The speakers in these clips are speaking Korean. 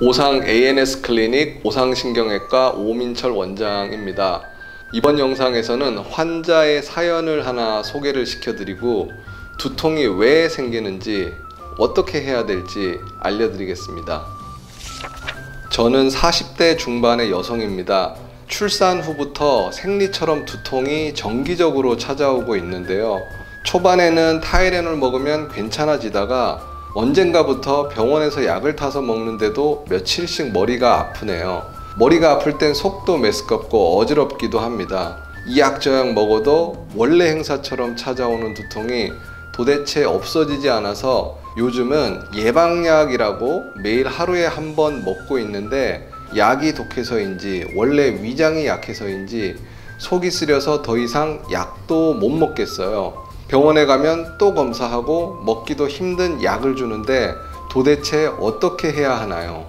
오상 ANS 클리닉 오상신경외과 오민철 원장입니다. 이번 영상에서는 환자의 사연을 하나 소개를 시켜드리고 두통이 왜 생기는지 어떻게 해야 될지 알려드리겠습니다. 저는 40대 중반의 여성입니다. 출산 후부터 생리처럼 두통이 정기적으로 찾아오고 있는데요. 초반에는 타이레놀 먹으면 괜찮아지다가 언젠가부터 병원에서 약을 타서 먹는데도 며칠씩 머리가 아프네요. 머리가 아플 땐 속도 메스껍고 어지럽기도 합니다. 이 약 저 약 먹어도 원래 행사처럼 찾아오는 두통이 도대체 없어지지 않아서 요즘은 예방약이라고 매일 하루에 한 번 먹고 있는데 약이 독해서인지 원래 위장이 약해서인지 속이 쓰려서 더 이상 약도 못 먹겠어요. 병원에 가면 또 검사하고 먹기도 힘든 약을 주는데 도대체 어떻게 해야 하나요?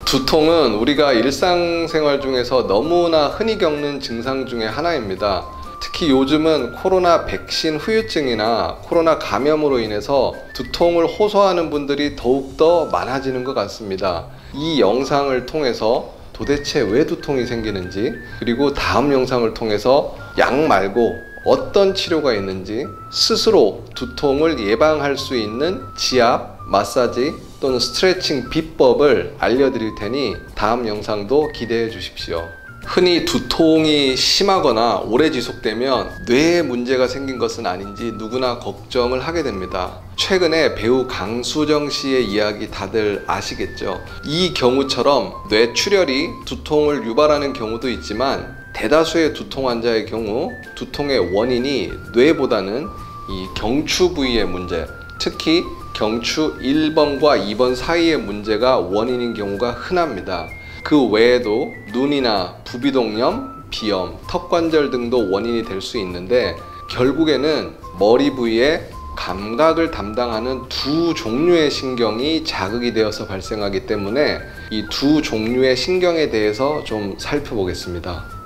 두통은 우리가 일상생활 중에서 너무나 흔히 겪는 증상 중에 하나입니다. 특히 요즘은 코로나 백신 후유증이나 코로나 감염으로 인해서 두통을 호소하는 분들이 더욱더 많아지는 것 같습니다. 이 영상을 통해서 도대체 왜 두통이 생기는지, 그리고 다음 영상을 통해서 약 말고 어떤 치료가 있는지, 스스로 두통을 예방할 수 있는 지압, 마사지 또는 스트레칭 비법을 알려드릴 테니 다음 영상도 기대해 주십시오. 흔히 두통이 심하거나 오래 지속되면 뇌에 문제가 생긴 것은 아닌지 누구나 걱정을 하게 됩니다. 최근에 배우 강수정 씨의 이야기 다들 아시겠죠? 이 경우처럼 뇌출혈이 두통을 유발하는 경우도 있지만 대다수의 두통 환자의 경우 두통의 원인이 뇌보다는 이 경추 부위의 문제, 특히 경추 1번과 2번 사이의 문제가 원인인 경우가 흔합니다. 그 외에도 눈이나 부비동염, 비염, 턱관절 등도 원인이 될 수 있는데 결국에는 머리 부위에 감각을 담당하는 두 종류의 신경이 자극이 되어서 발생하기 때문에 이 두 종류의 신경에 대해서 좀 살펴보겠습니다.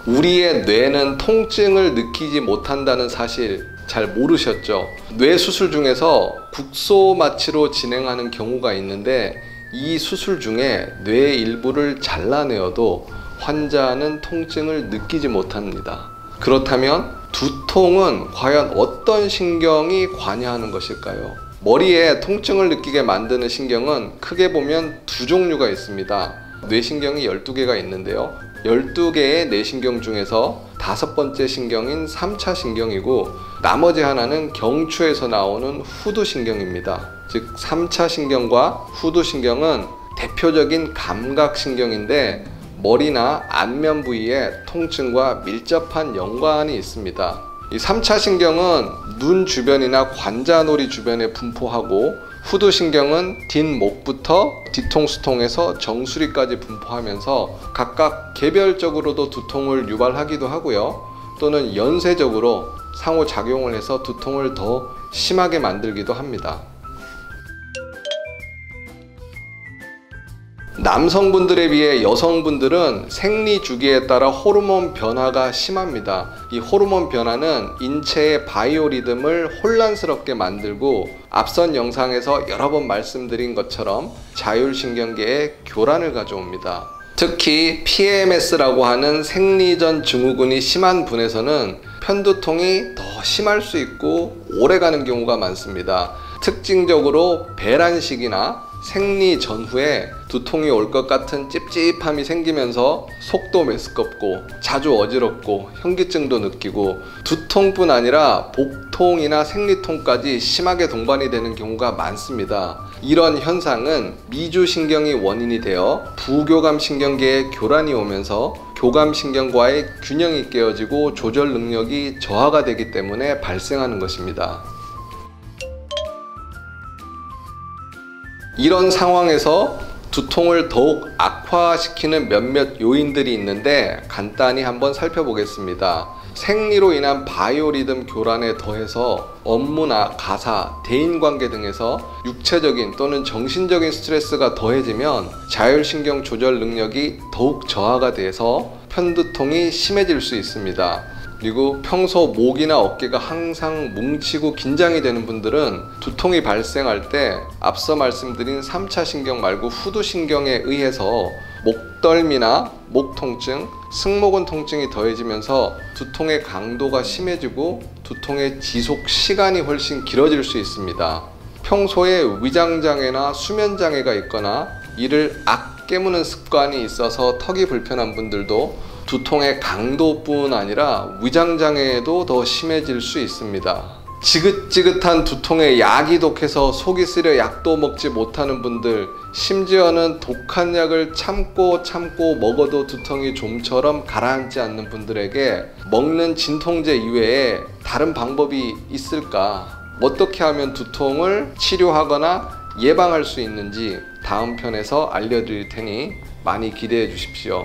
우리의 뇌는 통증을 느끼지 못한다는 사실 잘 모르셨죠? 뇌 수술 중에서 국소 마취로 진행하는 경우가 있는데 이 수술 중에 뇌 일부를 잘라내어도 환자는 통증을 느끼지 못합니다. 그렇다면 두통은 과연 어떤 신경이 관여하는 것일까요? 머리에 통증을 느끼게 만드는 신경은 크게 보면 두 종류가 있습니다. 뇌신경이 12개가 있는데요. 12개의 뇌신경 중에서 5번째 신경인 3차 신경이고 나머지 하나는 경추에서 나오는 후두신경입니다. 즉 3차 신경과 후두신경은 대표적인 감각신경인데 머리나 안면 부위에 통증과 밀접한 연관이 있습니다. 이 3차 신경은 눈 주변이나 관자놀이 주변에 분포하고 후두신경은 뒷목부터 뒤통수통에서 정수리까지 분포하면서 각각 개별적으로도 두통을 유발하기도 하고요. 또는 연쇄적으로 상호작용을 해서 두통을 더 심하게 만들기도 합니다. 남성분들에 비해 여성분들은 생리 주기에 따라 호르몬 변화가 심합니다. 이 호르몬 변화는 인체의 바이오리듬을 혼란스럽게 만들고 앞선 영상에서 여러 번 말씀드린 것처럼 자율신경계에 교란을 가져옵니다. 특히 PMS라고 하는 생리전 증후군이 심한 분에서는 편두통이 더 심할 수 있고 오래가는 경우가 많습니다. 특징적으로 배란식이나 생리 전후에 두통이 올 것 같은 찝찝함이 생기면서 속도 메스껍고 자주 어지럽고 현기증도 느끼고 두통뿐 아니라 복통이나 생리통까지 심하게 동반이 되는 경우가 많습니다. 이런 현상은 미주신경이 원인이 되어 부교감신경계에 교란이 오면서 교감신경과의 균형이 깨어지고 조절 능력이 저하가 되기 때문에 발생하는 것입니다. 이런 상황에서 두통을 더욱 악화시키는 몇몇 요인들이 있는데 간단히 한번 살펴보겠습니다. 생리로 인한 바이오리듬 교란에 더해서 업무나 가사, 대인관계 등에서 육체적인 또는 정신적인 스트레스가 더해지면 자율신경 조절 능력이 더욱 저하가 돼서 편두통이 심해질 수 있습니다. 그리고 평소 목이나 어깨가 항상 뭉치고 긴장이 되는 분들은 두통이 발생할 때 앞서 말씀드린 3차 신경 말고 후두 신경에 의해서 목덜미나 목 통증, 승모근 통증이 더해지면서 두통의 강도가 심해지고 두통의 지속 시간이 훨씬 길어질 수 있습니다. 평소에 위장장애나 수면장애가 있거나 이를 깨무는 습관이 있어서 턱이 불편한 분들도 두통의 강도뿐 아니라 위장장애에도 더 심해질 수 있습니다. 지긋지긋한 두통에 약이 독해서 속이 쓰려 약도 먹지 못하는 분들, 심지어는 독한 약을 참고 먹어도 두통이 좀처럼 가라앉지 않는 분들에게 먹는 진통제 이외에 다른 방법이 있을까? 어떻게 하면 두통을 치료하거나 예방할 수 있는지 다음 편에서 알려드릴 테니 많이 기대해 주십시오.